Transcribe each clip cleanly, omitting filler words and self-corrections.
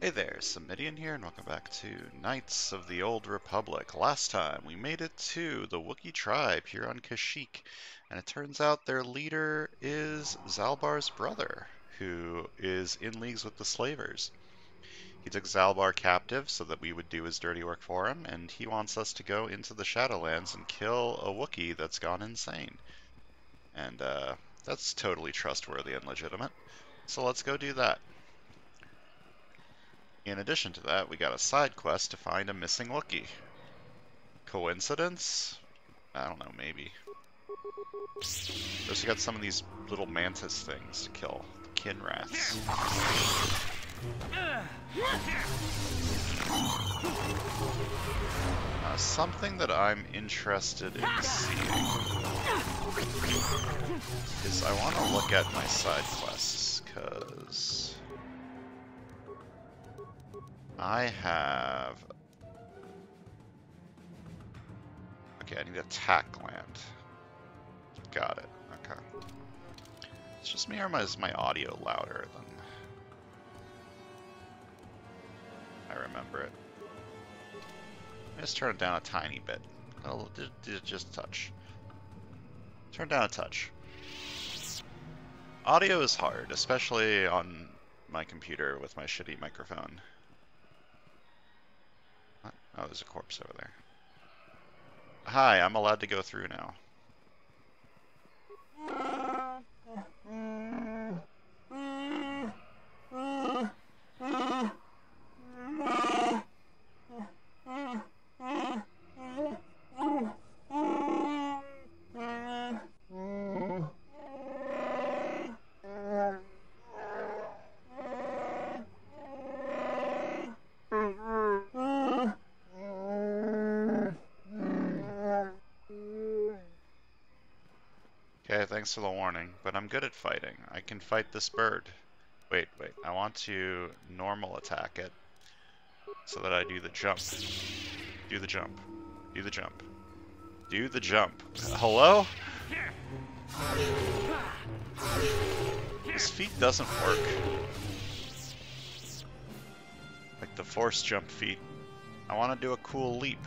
Hey there, Samitian here, and welcome back to Knights of the Old Republic. Last time, we made it to the Wookiee tribe here on Kashyyyk, and it turns out their leader is Zalbar's brother, who is in leagues with the slavers. He took Zalbar captive so that we would do his dirty work for him, and he wants us to go into the Shadowlands and kill a Wookiee that's gone insane. And, that's totally trustworthy and legitimate. So let's go do that. In addition to that, we got a side quest to find a missing Wookiee. Coincidence? I don't know, maybe. We also got some of these little mantis things to kill. The Kinraths. Something that I'm interested in seeing is I want to look at my side quests, because I have... Okay, I need a tack gland. Got it. Okay. It's just me, or is my audio louder than I remember it? Just turn it down a tiny bit. Oh, just a touch. Turn it down a touch. Audio is hard, especially on my computer with my shitty microphone. What? Oh, there's a corpse over there. Hi, I'm allowed to go through now. Okay, thanks for the warning, but I'm good at fighting. I can fight this bird. Wait, I want to normal attack it so that I do the jump. Do the jump. Do the jump. Do the jump. Hello? This feat doesn't work. Like the force jump feat. I want to do a cool leap.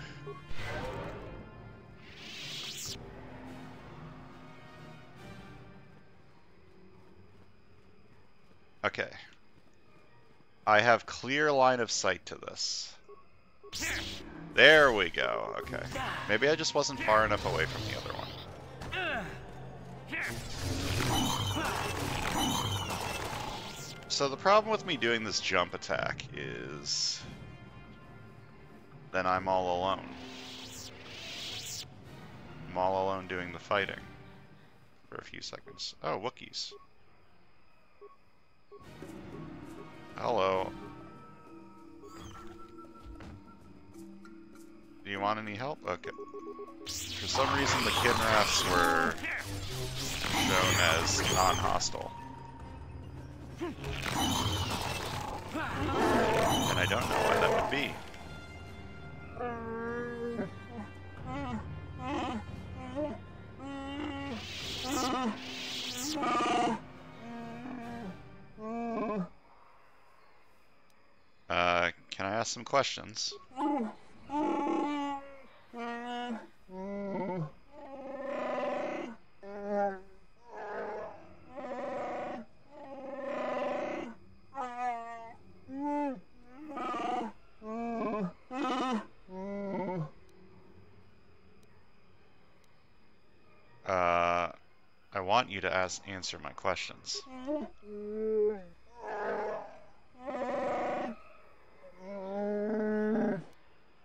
Okay. I have clear line of sight to this. There we go. Okay. Maybe I just wasn't far enough away from the other one. So the problem with me doing this jump attack is then I'm all alone. I'm all alone doing the fighting for a few seconds. Oh, Wookiees. Hello. Do you want any help? Okay. For some reason the Kinraths were shown as non-hostile. And I don't know why that would be. Can I ask some questions? I want you to answer my questions.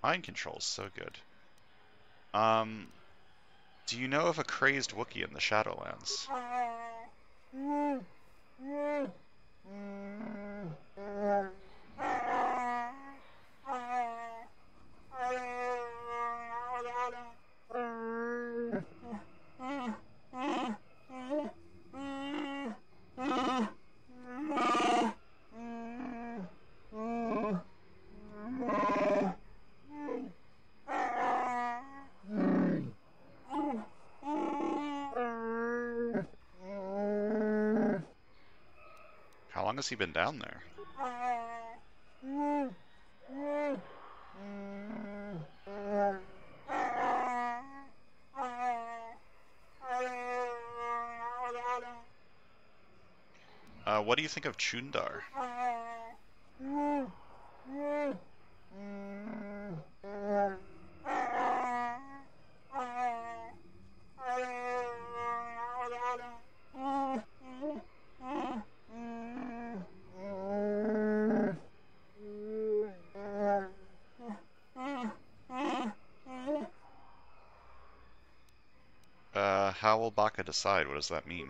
Mind control's so good. Do you know of a crazed Wookiee in the Shadowlands? How long has he been down there? What do you think of Chundar? How will Baka decide? What does that mean?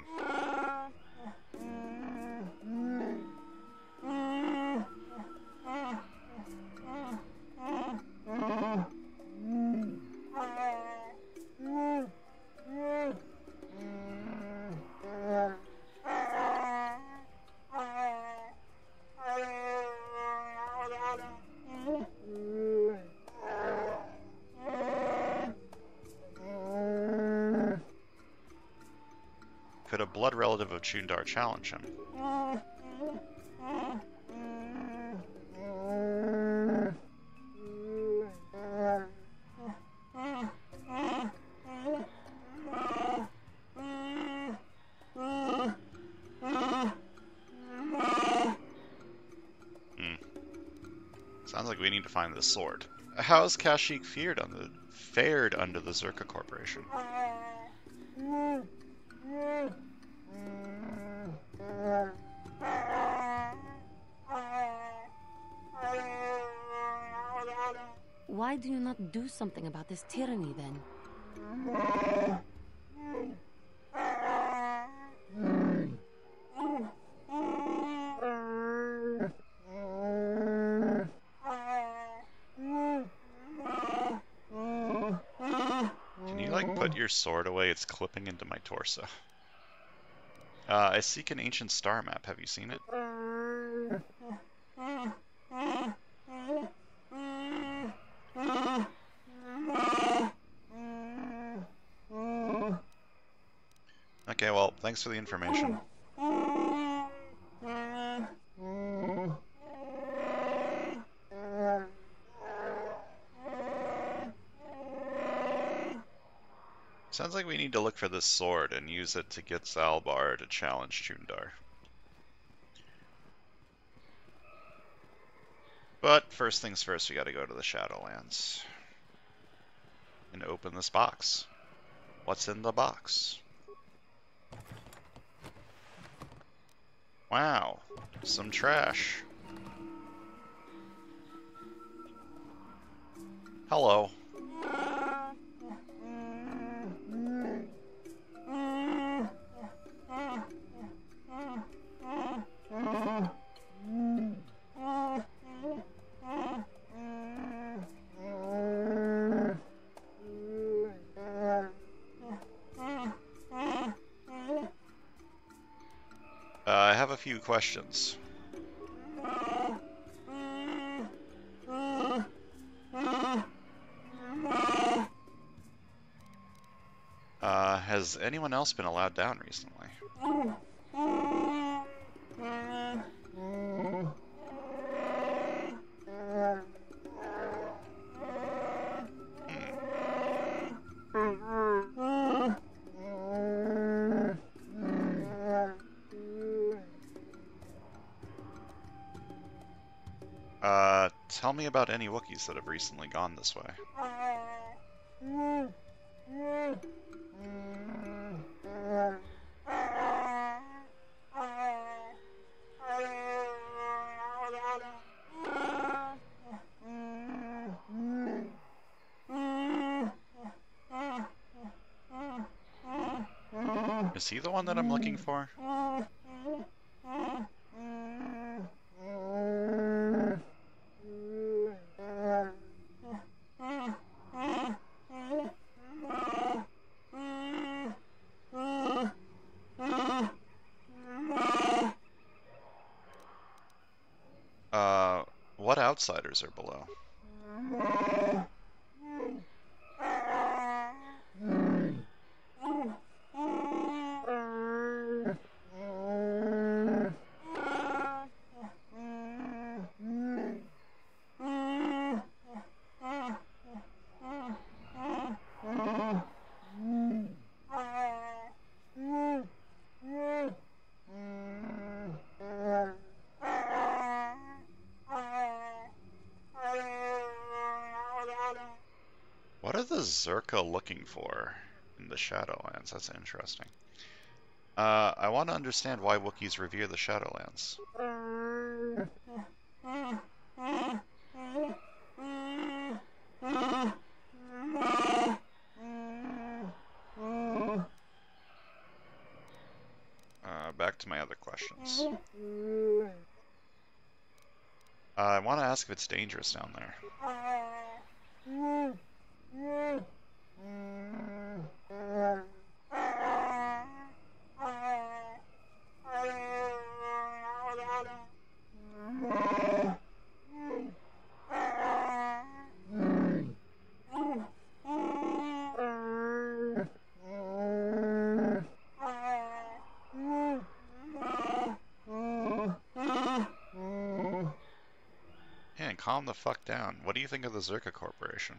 Could a blood relative of Chundar challenge him? Sounds like we need to find the sword. How's Kashyyyk fared under the Zerka Corporation? Why do you not do something about this tyranny then? Can you, like, put your sword away? It's clipping into my torso. I seek an ancient star map. Have you seen it? Okay, well, thanks for the information. Sounds like we need to look for this sword and use it to get Zalbar to challenge Chundar. But first things first, we gotta go to the Shadowlands and open this box. What's in the box? Wow, some trash. Hello. I have a few questions. Has anyone else been allowed down recently? Tell me about any Wookiees that have recently gone this way. Is he the one that I'm looking for? What outsiders are below? is Zerka looking for in the Shadowlands? That's interesting. I want to understand why Wookiees revere the Shadowlands. Back to my other questions. I want to ask if it's dangerous down there. Man, calm the fuck down. What do you think of the Zerka Corporation?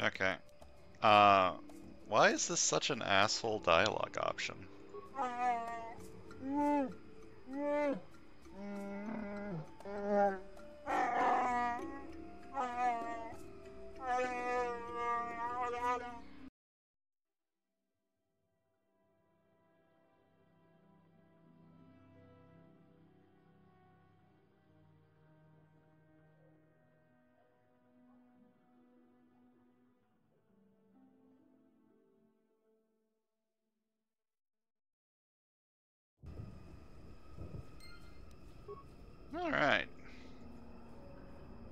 Okay. Why is this such an asshole dialogue option? Alright.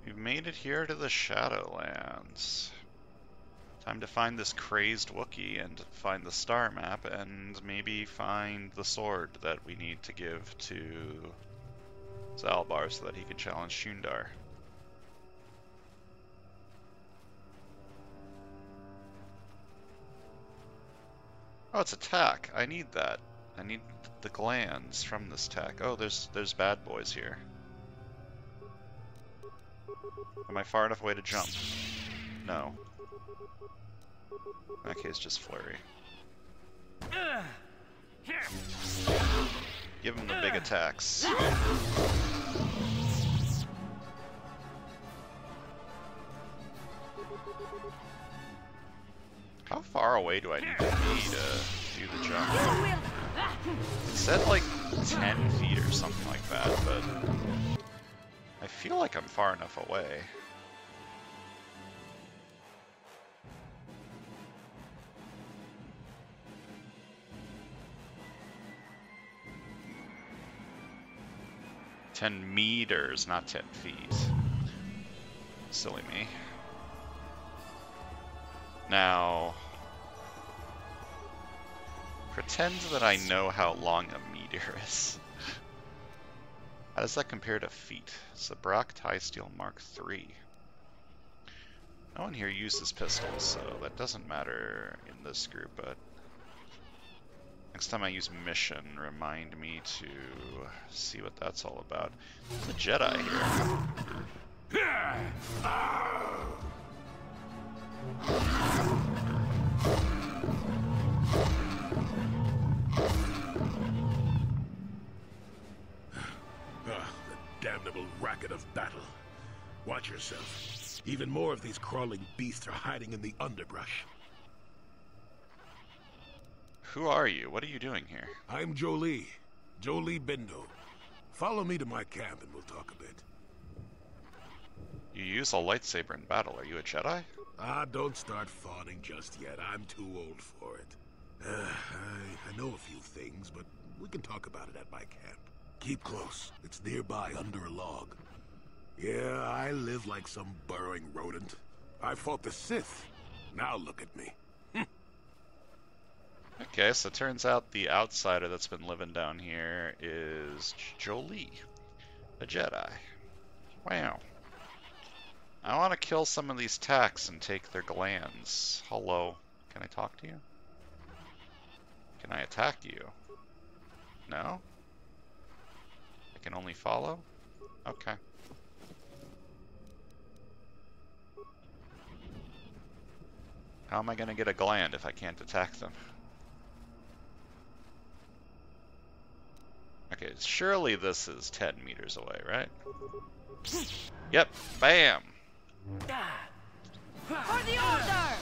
We've made it here to the Shadowlands. Time to find this crazed Wookiee and find the star map and maybe find the sword that we need to give to Zalbar so that he can challenge Shundar. Oh, it's a tack. I need that. I need the glands from this tack. Oh, there's bad boys here. Am I far enough away to jump? No. In that case, just flurry. Give him the big attacks. How far away do I need to be to do the jump? It said like 10 feet or something like that, but I feel like I'm far enough away. $10 meters, not 10 feet. Silly me. Now, pretend that I know how long a meter is. How does that compare to feet? Zabrak Tie Steel Mark III. No one here uses pistols, so that doesn't matter in this group, but next time I use mission, remind me to see what that's all about. There's a Jedi here. The damnable racket of battle. Watch yourself. Even more of these crawling beasts are hiding in the underbrush. Who are you? What are you doing here? I'm Jolie. Jolie Bindo. Follow me to my camp and we'll talk a bit. You use a lightsaber in battle. Are you a Jedi? Ah, don't start fawning just yet. I'm too old for it. I know a few things, but we can talk about it at my camp. Keep close. It's nearby under a log. Yeah, I live like some burrowing rodent. I fought the Sith. Now look at me. Okay, so it turns out the outsider that's been living down here is Jolie, a Jedi. Wow. I want to kill some of these tacks and take their glands. Hello. Can I talk to you? Can I attack you? No? I can only follow? Okay. How am I going to get a gland if I can't attack them? Okay, surely this is 10 meters away, right? Yep, bam! For the order!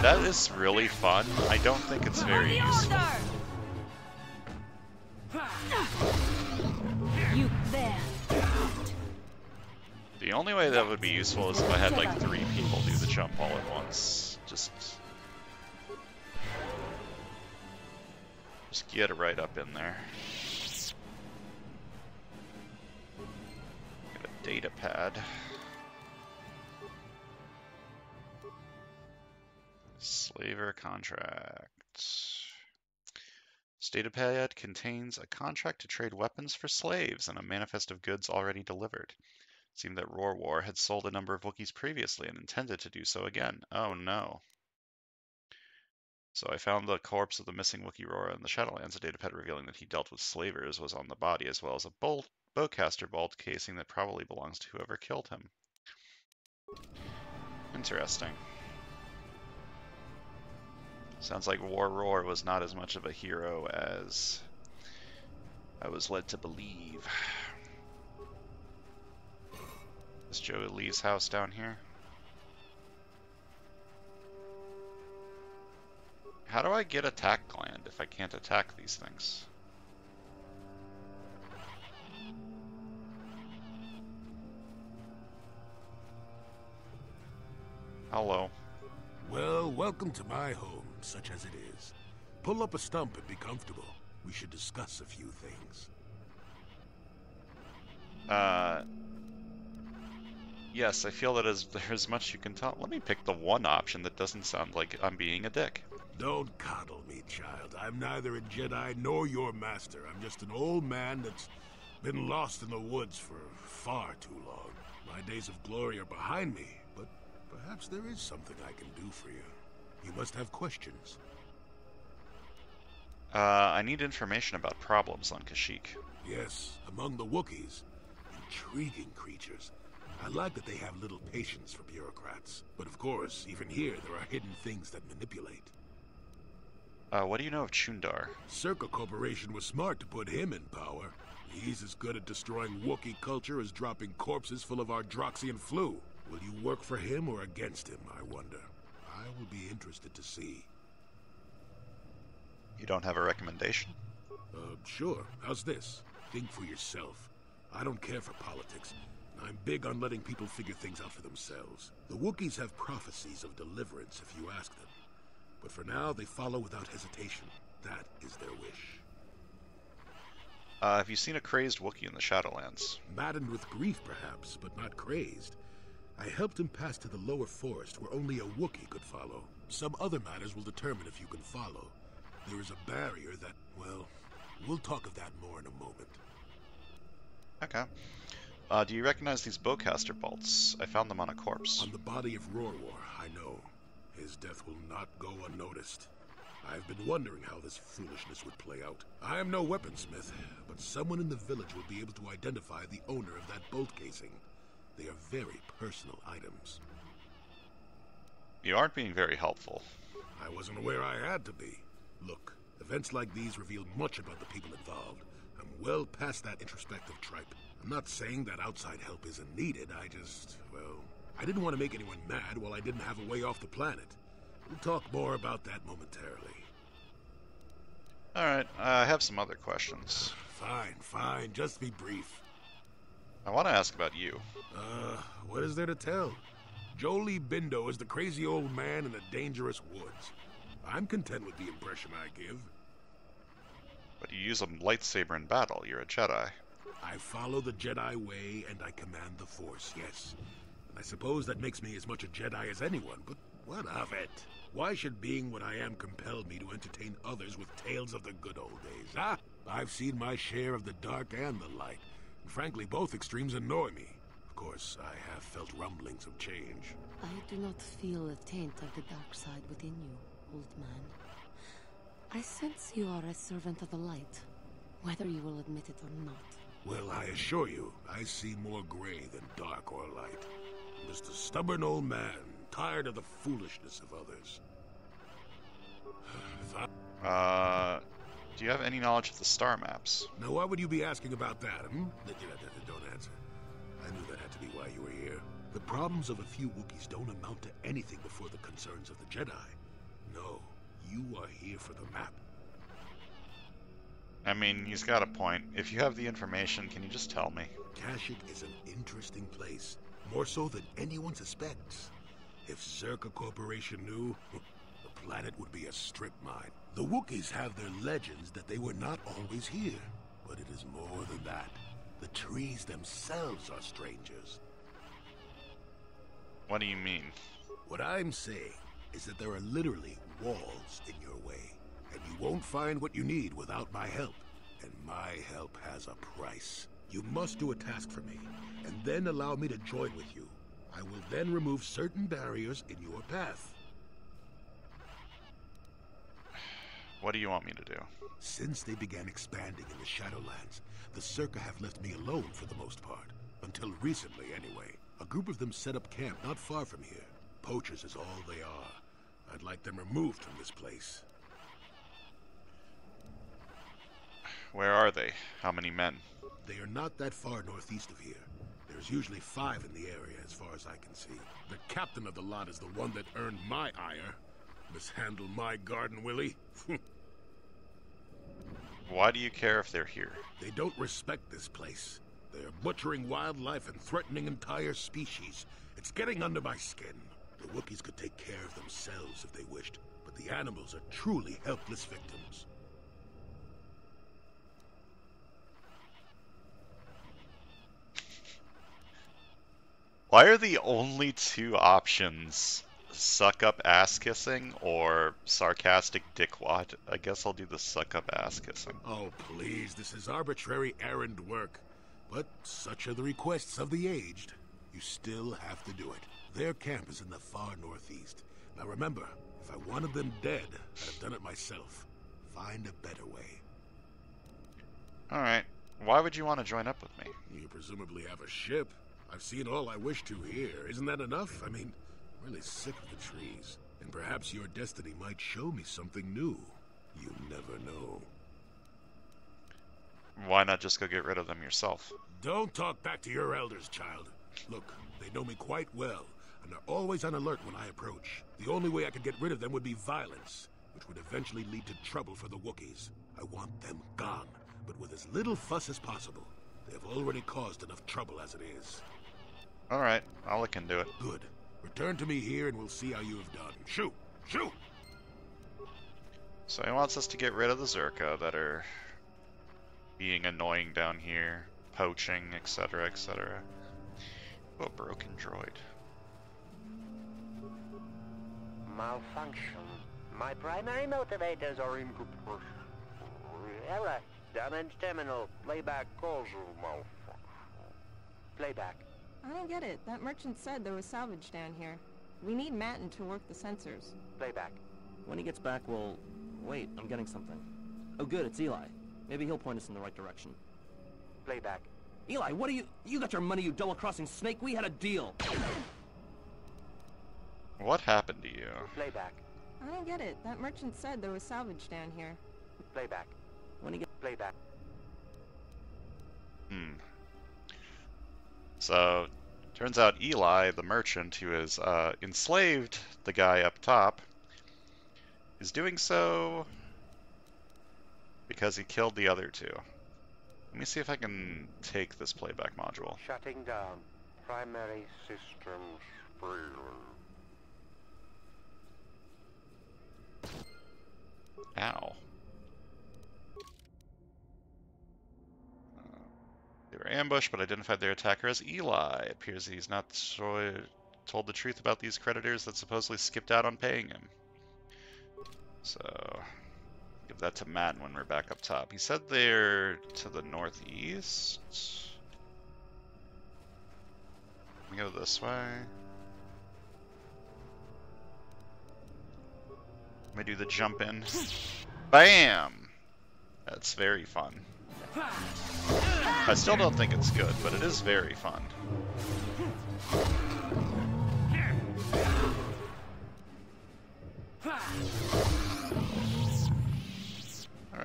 That is really fun. I don't think it's very useful. You there. The only way that would be useful is if I had like 3 people do the jump all at once. Just get it right up in there. Get a data pad. Slaver contract. This data pad contains a contract to trade weapons for slaves and a manifest of goods already delivered. It seemed that Roar War had sold a number of Wookiees previously and intended to do so again. Oh no. So I found the corpse of the missing Wookiee Roar in the Shadowlands. A datapad revealing that he dealt with slavers was on the body, as well as a bowcaster bolt casing that probably belongs to whoever killed him. Interesting. Sounds like War Roar was not as much of a hero as I was led to believe. Is Joe Lee's house down here? How do I get attack gland if I can't attack these things? Hello. Well, welcome to my home, such as it is. Pull up a stump and be comfortable. We should discuss a few things. Yes, I feel that there's much you can tell. Let me pick the one option that doesn't sound like I'm being a dick. Don't coddle me, child. I'm neither a Jedi nor your master. I'm just an old man that's been lost in the woods for far too long. My days of glory are behind me, but perhaps there is something I can do for you. You must have questions. I need information about problems on Kashyyyk. Yes, among the Wookiees. Intriguing creatures. I like that they have little patience for bureaucrats. But of course, even here, there are hidden things that manipulate. What do you know of Chundar? Circa Corporation was smart to put him in power. He's as good at destroying Wookiee culture as dropping corpses full of Ardroxian flu. Will you work for him or against him, I wonder? I will be interested to see. You don't have a recommendation? Sure. How's this? Think for yourself. I don't care for politics. I'm big on letting people figure things out for themselves. The Wookiees have prophecies of deliverance if you ask them. But for now, they follow without hesitation. That is their wish. Have you seen a crazed Wookiee in the Shadowlands? Maddened with grief, perhaps, but not crazed. I helped him pass to the lower forest where only a Wookiee could follow. Some other matters will determine if you can follow. There is a barrier that, well, we'll talk of that more in a moment. Okay. Do you recognize these bowcaster bolts? I found them on a corpse. On the body of Roar War, I know. His death will not go unnoticed. I've been wondering how this foolishness would play out. I am no weaponsmith, but someone in the village will be able to identify the owner of that bolt casing. They are very personal items. You aren't being very helpful. I wasn't aware I had to be. Look, events like these reveal much about the people involved. I'm well past that introspective tripe. I'm not saying that outside help isn't needed, I didn't want to make anyone mad while I didn't have a way off the planet. We'll talk more about that momentarily. Alright, I have some other questions. Fine, just be brief. I want to ask about you. What is there to tell? Jolie Bindo is the crazy old man in the dangerous woods. I'm content with the impression I give. But you use a lightsaber in battle. You're a Jedi. I follow the Jedi way and I command the Force, yes. And I suppose that makes me as much a Jedi as anyone, but what of it? Why should being what I am compel me to entertain others with tales of the good old days, huh? I've seen my share of the dark and the light. And frankly, both extremes annoy me. Of course, I have felt rumblings of change. I do not feel a taint of the dark side within you, old man. I sense you are a servant of the light, whether you will admit it or not. Well, I assure you, I see more gray than dark or light. I'm just a stubborn old man, Tired of the foolishness of others. Do you have any knowledge of the star maps? Now, why would you be asking about that, hmm? Don't answer. I knew that had to be why you were here. The problems of a few Wookiees don't amount to anything before the concerns of the Jedi. No, you are here for the map. I mean, he's got a point. If you have the information, can you just tell me? Kashyyyk is an interesting place, more so than anyone suspects. If Zerka Corporation knew, the planet would be a strip mine. The Wookiees have their legends that they were not always here, but it is more than that. The trees themselves are strangers. What do you mean? What I'm saying is that there are literally walls in your way, and you won't find what you need without my help. And my help has a price. You must do a task for me, and then allow me to join with you. I will then remove certain barriers in your path. What do you want me to do? Since they began expanding in the Shadowlands, the Zerka have left me alone for the most part. Until recently, anyway. A group of them set up camp not far from here. Poachers is all they are. I'd like them removed from this place. Where are they? How many men? They are not that far northeast of here. There's usually 5 in the area, as far as I can see. The captain of the lot is the one that earned my ire. Mishandle my garden, Willie. Why do you care if they're here? They don't respect this place. They are butchering wildlife and threatening entire species. It's getting under my skin. The Wookiees could take care of themselves if they wished, but the animals are truly helpless victims. Why are the only 2 options suck up ass kissing or sarcastic dickwad? I guess I'll do the suck up ass kissing. Oh, please, this is arbitrary errand work. But such are the requests of the aged. You still have to do it. Their camp is in the far northeast. Now remember, if I wanted them dead, I'd have done it myself. Find a better way. Alright. Why would you want to join up with me? You presumably have a ship. I've seen all I wish to here. Isn't that enough? I mean, I'm really sick of the trees. And perhaps your destiny might show me something new. You never know. Why not just go get rid of them yourself? Don't talk back to your elders, child. Look, they know me quite well, and are always on alert when I approach. The only way I could get rid of them would be violence, which would eventually lead to trouble for the Wookiees. I want them gone, but with as little fuss as possible. They have already caused enough trouble as it is. Alright, I'll look into it. Good. Return to me here and we'll see how you have done. Shoot! Shoot! So he wants us to get rid of the Zerka that are being annoying down here, poaching, etc., etc. Oh, broken droid. Malfunction. My primary motivators are incomplete. Error. Damage terminal. Playback causal malfunction. Playback. I don't get it. That merchant said there was salvage down here. We need Matin to work the sensors. Playback. When he gets back, we'll... Wait, I'm getting something. Oh good, it's Eli. Maybe he'll point us in the right direction. Playback. Eli, what are you... You got your money, you double-crossing snake? We had a deal! What happened to you? Playback. I don't get it. That merchant said there was salvage down here. Playback. When he gets... Playback. So, turns out Eli, the merchant who has enslaved the guy up top, is doing so because he killed the other 2. Let me see if I can take this playback module. Shutting down. Primary systems failure. Ow. They were ambushed, but identified their attacker as Eli. It appears he's not told the truth about these creditors that supposedly skipped out on paying him. So, give that to Matt when we're back up top. He said they're to the northeast. Let me go this way. Let me do the jump in. Bam! That's very fun. I still don't think it's good, but it is very fun.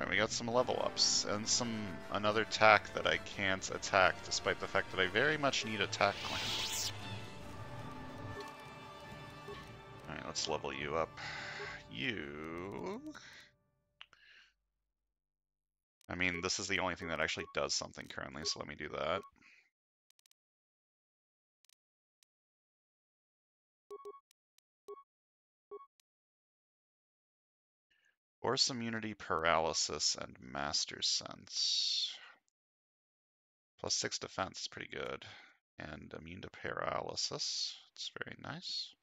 Alright, we got some level ups and another tack that I can't attack, despite the fact that I very much need attack clamp. Alright, let's level you up. You... I mean, this is the only thing that actually does something currently, so let me do that. Force immunity, paralysis, and master sense. +6 defense is pretty good. And immune to paralysis. It's very nice.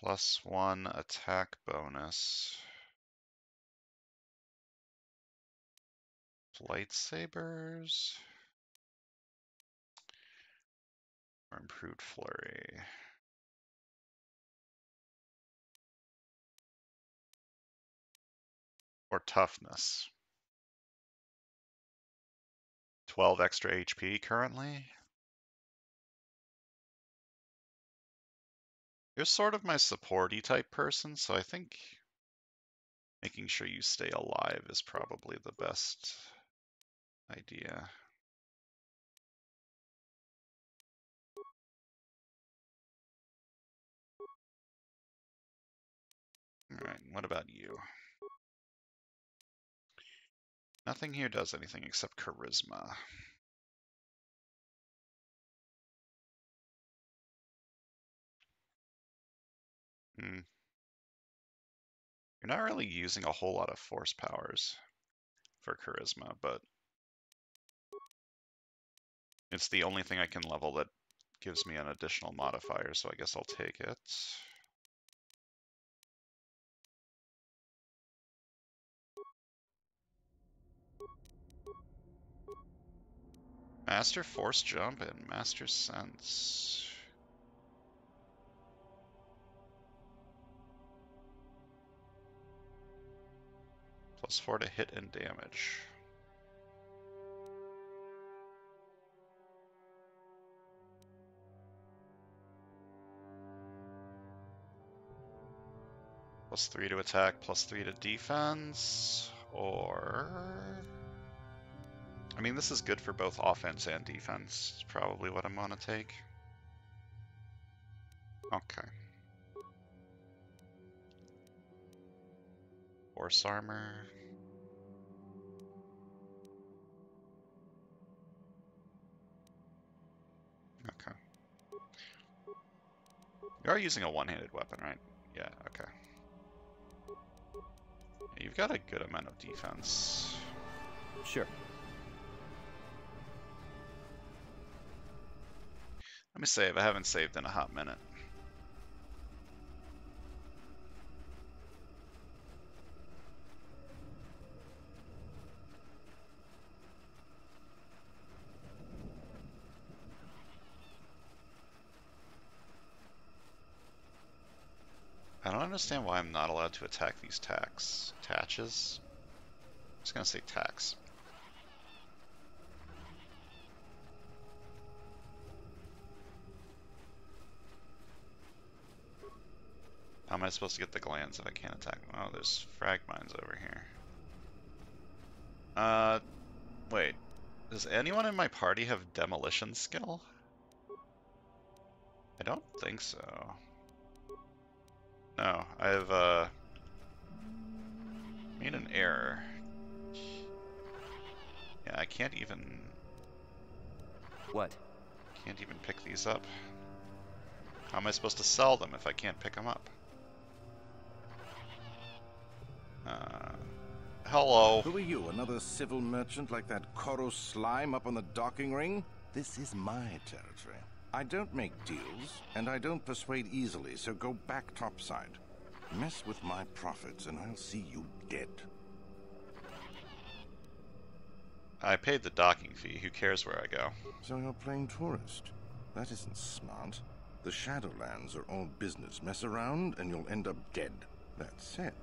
+1 attack bonus. Lightsabers. Or improved flurry. Or toughness. 12 extra HP currently. You're sort of my supporty type person, so I think making sure you stay alive is probably the best idea. Alright, what about you? Nothing here does anything except charisma. You're not really using a whole lot of force powers for charisma, but it's the only thing I can level that gives me an additional modifier, so I guess I'll take it. Master Force Jump and Master Sense. +4 to hit and damage. +3 to attack, +3 to defense, or... I mean, this is good for both offense and defense. It's probably what I'm gonna take. Okay. Force armor. Okay. You are using a one-handed weapon, right? Yeah, okay. Yeah, you've got a good amount of defense. Sure. Let me save. I haven't saved in a hot minute. I don't understand why I'm not allowed to attack these tacks. Taches? I'm just gonna say tacks. How am I supposed to get the glands if I can't attack them? Oh, there's frag mines over here. Wait. Does anyone in my party have demolition skill? I don't think so. No, I've, made an error. Yeah, I can't even... What? Can't even pick these up. How am I supposed to sell them if I can't pick them up? Hello. Who are you, another civil merchant like that Koro slime up on the docking ring? This is my territory. I don't make deals, and I don't persuade easily, so go back topside. Mess with my profits, and I'll see you dead. I paid the docking fee. Who cares where I go? So you're playing tourist. That isn't smart. The Shadowlands are all business. Mess around, and you'll end up dead. That said,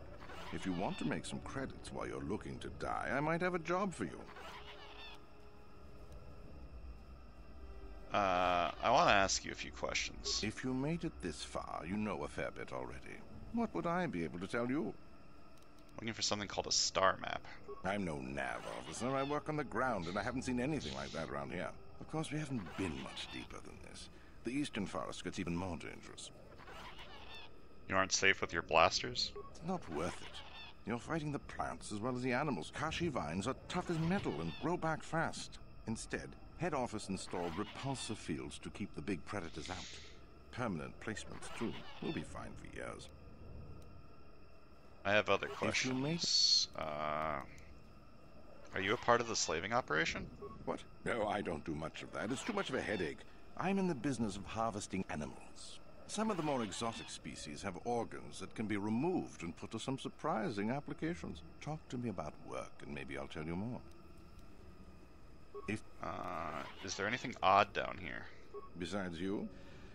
if you want to make some credits while you're looking to die, I might have a job for you. I want to ask you a few questions. If you made it this far, you know a fair bit already. What would I be able to tell you? Looking for something called a star map. I'm no nav officer. I work on the ground, and I haven't seen anything like that around here. Of course, we haven't been much deeper than this. The eastern forest gets even more dangerous. You aren't safe with your blasters? It's not worth it. You're fighting the plants as well as the animals. Kashi vines are tough as metal and grow back fast. Instead, head office installed repulsor fields to keep the big predators out. Permanent placements, too. We'll be fine for years. I have other questions. Are you a part of the slaving operation? What? No, I don't do much of that. It's too much of a headache. I'm in the business of harvesting animals. Some of the more exotic species have organs that can be removed and put to some surprising applications. Talk to me about work, and maybe I'll tell you more. Is there anything odd down here? Besides you?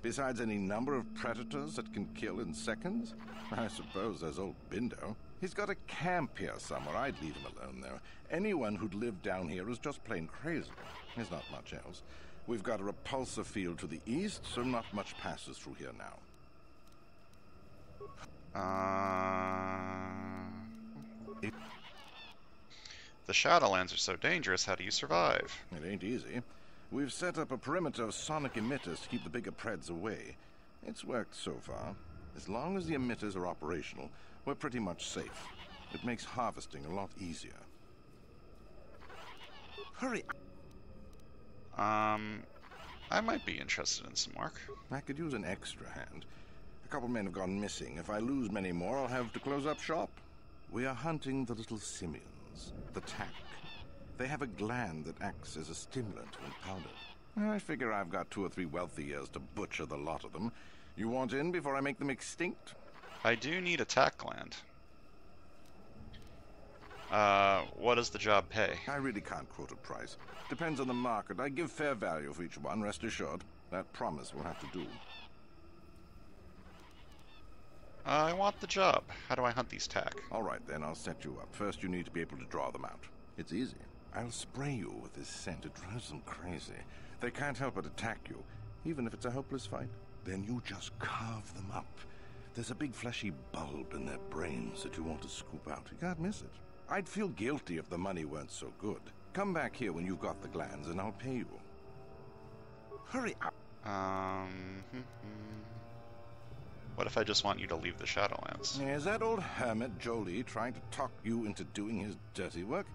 Besides any number of predators that can kill in seconds? I suppose there's old Bindo. He's got a camp here somewhere. I'd leave him alone, though. Anyone who'd lived down here is just plain crazy. There's not much else. We've got a repulsor field to the east, so not much passes through here now. The Shadowlands are so dangerous, how do you survive? It ain't easy. We've set up a perimeter of sonic emitters to keep the bigger preds away. It's worked so far. As long as the emitters are operational, we're pretty much safe. It makes harvesting a lot easier. Hurry! I might be interested in some work. I could use an extra hand. A couple men have gone missing. If I lose many more, I'll have to close up shop. We are hunting the little simians, the tack. They have a gland that acts as a stimulant when powdered. I figure I've got 2 or 3 wealthy years to butcher the lot of them. You want in before I make them extinct? I do need a tack gland. What does the job pay? I really can't quote a price. Depends on the market. I give fair value for each one, rest assured. That promise will have to do. I want the job. How do I hunt these tack? All right, then, I'll set you up. First, you need to be able to draw them out. It's easy. I'll spray you with this scent. It drives them crazy. They can't help but attack you, even if it's a hopeless fight. Then you just carve them up. There's a big fleshy bulb in their brains that you want to scoop out. You can't miss it. I'd feel guilty if the money weren't so good. Come back here when you've got the glands, and I'll pay you. Hurry up. What if I just want you to leave the Shadowlands? Is that old Hermit Jolie trying to talk you into doing his dirty work?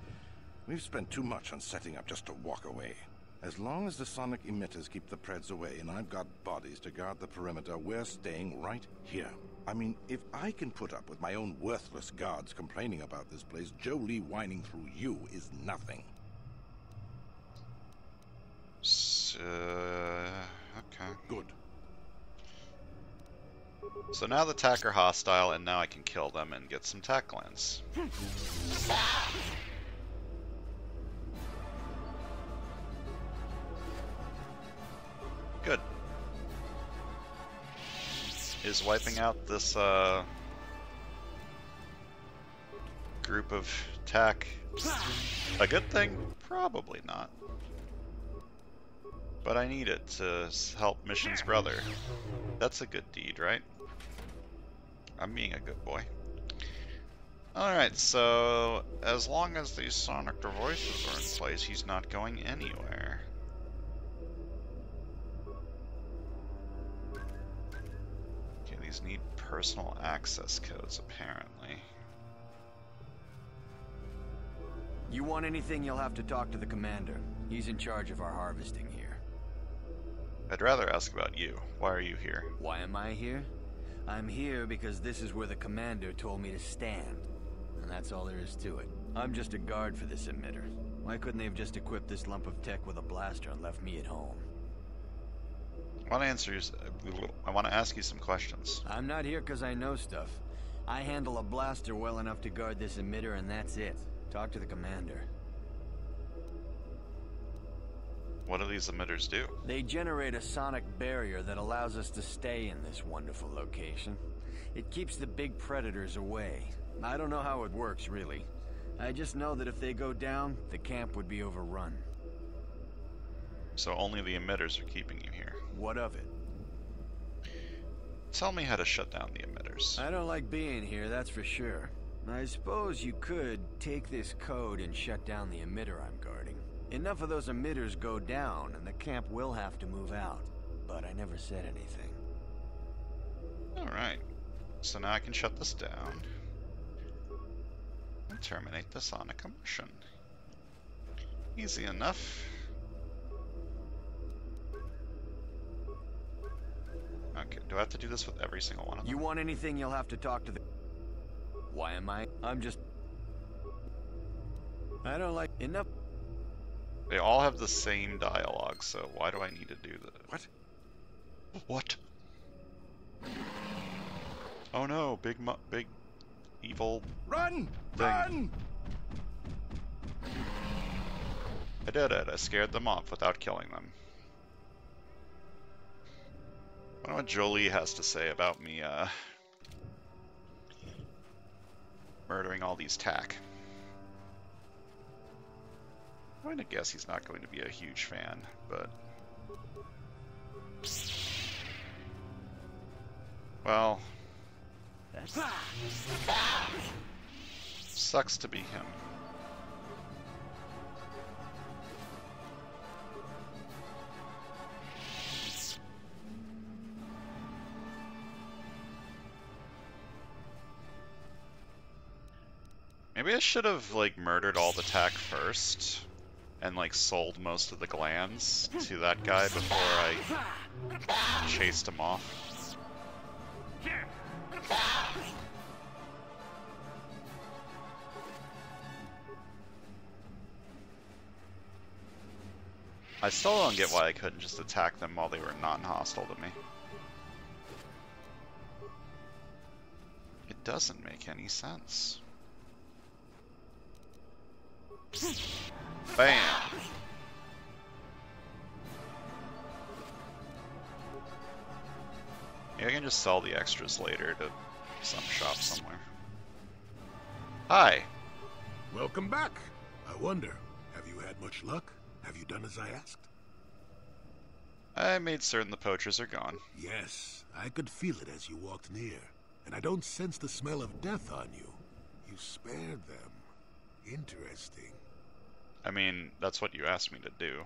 We've spent too much on setting up just to walk away. As long as the sonic emitters keep the Preds away and I've got bodies to guard the perimeter, we're staying right here. I mean, if I can put up with my own worthless guards complaining about this place, Jolie whining through you is nothing. Okay. Good. So now the tack are hostile, and now I can kill them and get some tack glands. Good. Is wiping out this group of tack a good thing? Probably not. But I need it to help Mission's brother. That's a good deed, right? I'm being a good boy. Alright, so as long as these sonic devices are in place, he's not going anywhere. Okay, these need personal access codes, apparently. You want anything, you'll have to talk to the commander. He's in charge of our harvesting here. I'd rather ask about you. Why are you here? Why am I here? I'm here because this is where the commander told me to stand. And that's all there is to it. I'm just a guard for this emitter. Why couldn't they have just equipped this lump of tech with a blaster and left me at home? I want to ask you some questions. I'm not here because I know stuff. I handle a blaster well enough to guard this emitter and that's it. Talk to the commander. What do these emitters do? They generate a sonic barrier that allows us to stay in this wonderful location. It keeps the big predators away. I don't know how it works, really. I just know that if they go down, the camp would be overrun. So only the emitters are keeping you here. What of it? Tell me how to shut down the emitters. I don't like being here, that's for sure. I suppose you could take this code and shut down the emitter I'm guarding. Enough of those emitters go down, and the camp will have to move out. But I never said anything. Alright. So now I can shut this down. And terminate the sonic commotion. Easy enough. Okay, do I have to do this with every single one of them? You want anything, you'll have to talk to the... Why am I? I'm just... I don't like... Enough... They all have the same dialogue, so why do I need to do the... What? What? Oh no, big evil Run! thing. Run! I did it. I scared them off without killing them. I wonder what Jolie has to say about me, murdering all these tack. I'm going to guess he's not going to be a huge fan, but... Well... Sucks to be him. Maybe I should have, like, murdered all the tack first, and, like, sold most of the glands to that guy before I chased him off. I still don't get why I couldn't just attack them while they were non-hostile to me. It doesn't make any sense. Bam! Maybe I can just sell the extras later to some shop somewhere. Hi! Welcome back. I wonder, have you had much luck? Have you done as I asked? I made certain the poachers are gone. Yes, I could feel it as you walked near, and I don't sense the smell of death on you. You spared them. Interesting. I mean, that's what you asked me to do.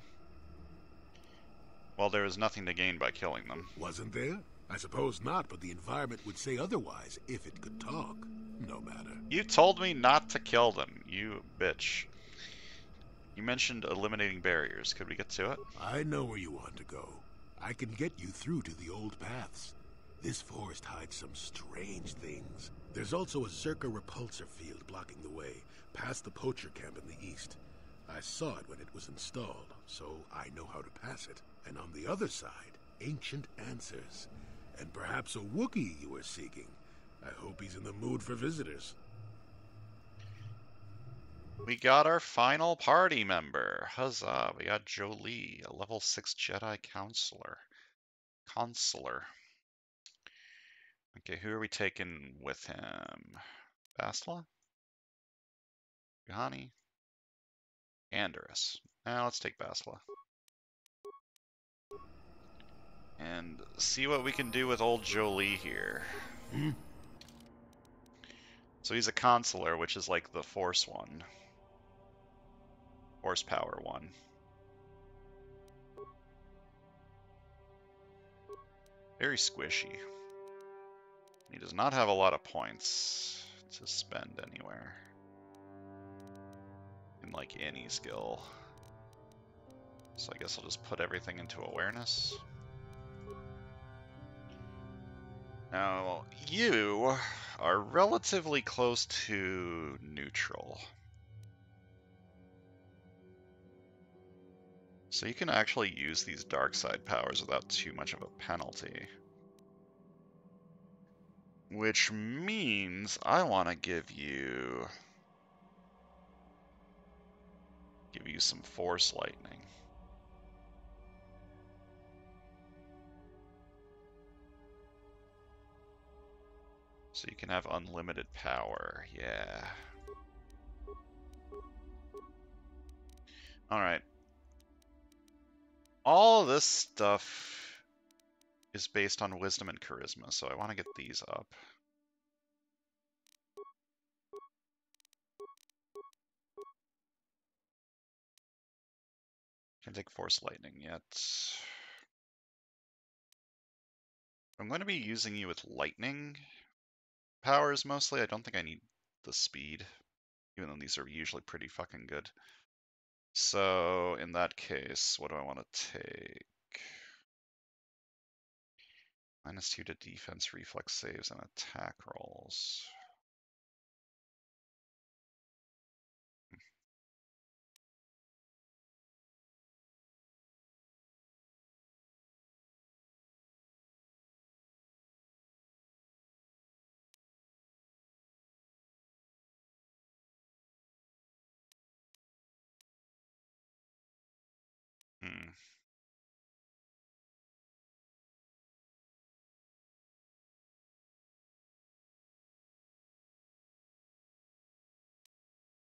Well, there was nothing to gain by killing them. Wasn't there? I suppose not, but the environment would say otherwise if it could talk. No matter. You told me not to kill them, you bitch. You mentioned eliminating barriers. Could we get to it? I know where you want to go. I can get you through to the old paths. This forest hides some strange things. There's also a Zerka repulsor field blocking the way, past the poacher camp in the east. I saw it when it was installed, so I know how to pass it. And on the other side, ancient answers. And perhaps a Wookiee you were seeking. I hope he's in the mood for visitors. We got our final party member. Huzzah, we got Jolie, a level 6 Jedi Consular. Okay, who are we taking with him? Bastila? Juhani? Andorus. Now let's take Bastila. And see what we can do with old Jolie here. So he's a consular, which is like the Force one. Horsepower one. Very squishy. He does not have a lot of points to spend anywhere. In like any skill. So I guess I'll just put everything into awareness. Now, you are relatively close to neutral. So you can actually use these dark side powers without too much of a penalty. Which means I want to give you some force lightning. So you can have unlimited power, yeah. Alright. all of this stuff is based on wisdom and charisma, so I want to get these up. Can't take force lightning yet. I'm going to be using you with lightning powers mostly. I don't think I need the speed, even though these are usually pretty fucking good. So in that case, what do I want to take? -2 to defense, reflex saves, and attack rolls. Hmm.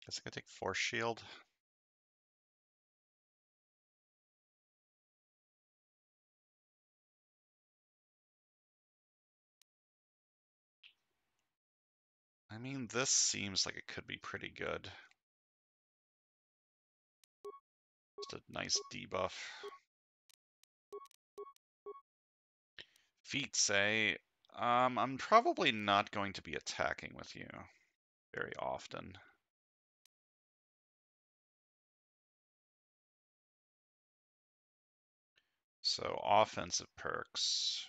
Guess I could take force shield. I mean, this seems like it could be pretty good. Just a nice debuff. Feet say, I'm probably not going to be attacking with you very often. So offensive perks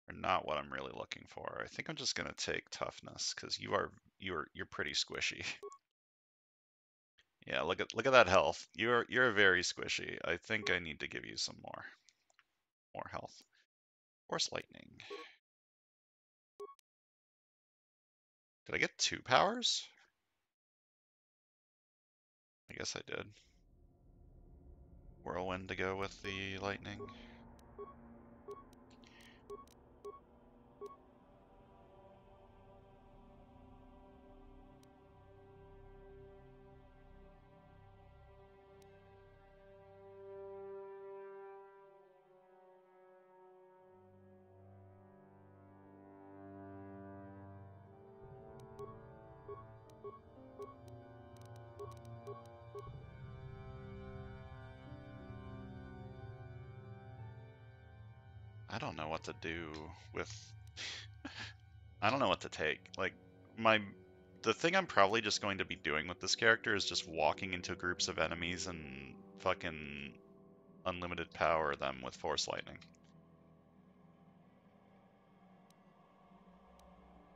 are not what I'm really looking for. I think I'm just gonna take toughness because you're pretty squishy. Yeah, look at that health. You're very squishy. I think I need to give you some more health. Force lightning. Did I get 2 powers? I guess I did. Whirlwind to go with the lightning. I don't know what to do with. I don't know what to take. Like the thing I'm probably just going to be doing with this character is just walking into groups of enemies and fucking unlimited power them with force lightning.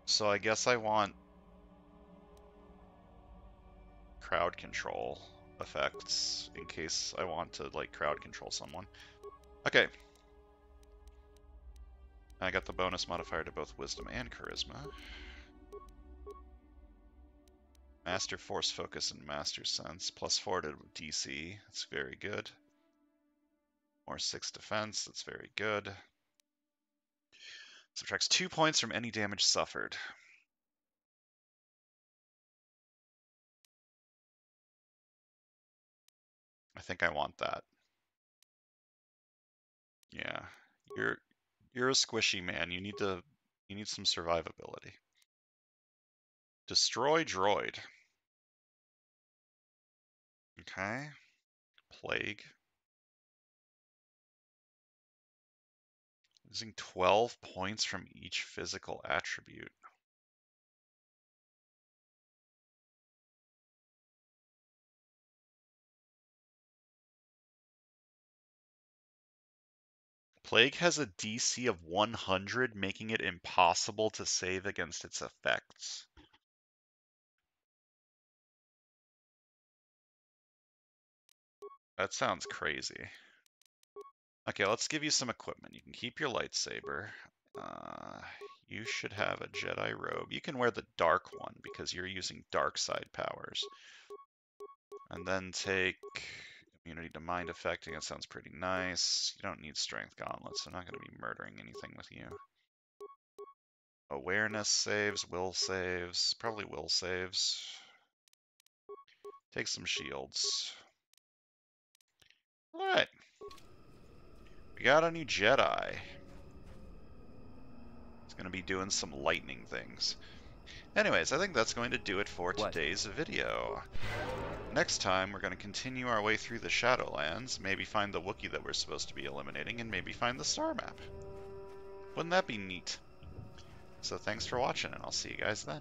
So I guess I want crowd control effects in case I want to like crowd control someone. Okay. I got the bonus modifier to both wisdom and charisma. Master force focus and master sense. +4 to DC. That's very good. More 6 defense. That's very good. Subtracts 2 points from any damage suffered. I think I want that. Yeah. You're a squishy man. You need some survivability. Destroy droid. Okay. Plague. Losing 12 points from each physical attribute. Plague has a DC of 100, making it impossible to save against its effects. That sounds crazy. Okay, let's give you some equipment. You can keep your lightsaber. You should have a Jedi robe. You can wear the dark one because you're using dark side powers. And then take immunity to mind affecting. It sounds pretty nice. You don't need strength gauntlets. I'm not going to be murdering anything with you. Awareness saves, will saves, probably will saves. Take some shields. All right. We got a new Jedi. He's going to be doing some lightning things. Anyways, I think that's going to do it for today's video. Next time, we're going to continue our way through the Shadowlands, maybe find the Wookiee that we're supposed to be eliminating, and maybe find the star map. Wouldn't that be neat? So thanks for watching, and I'll see you guys then.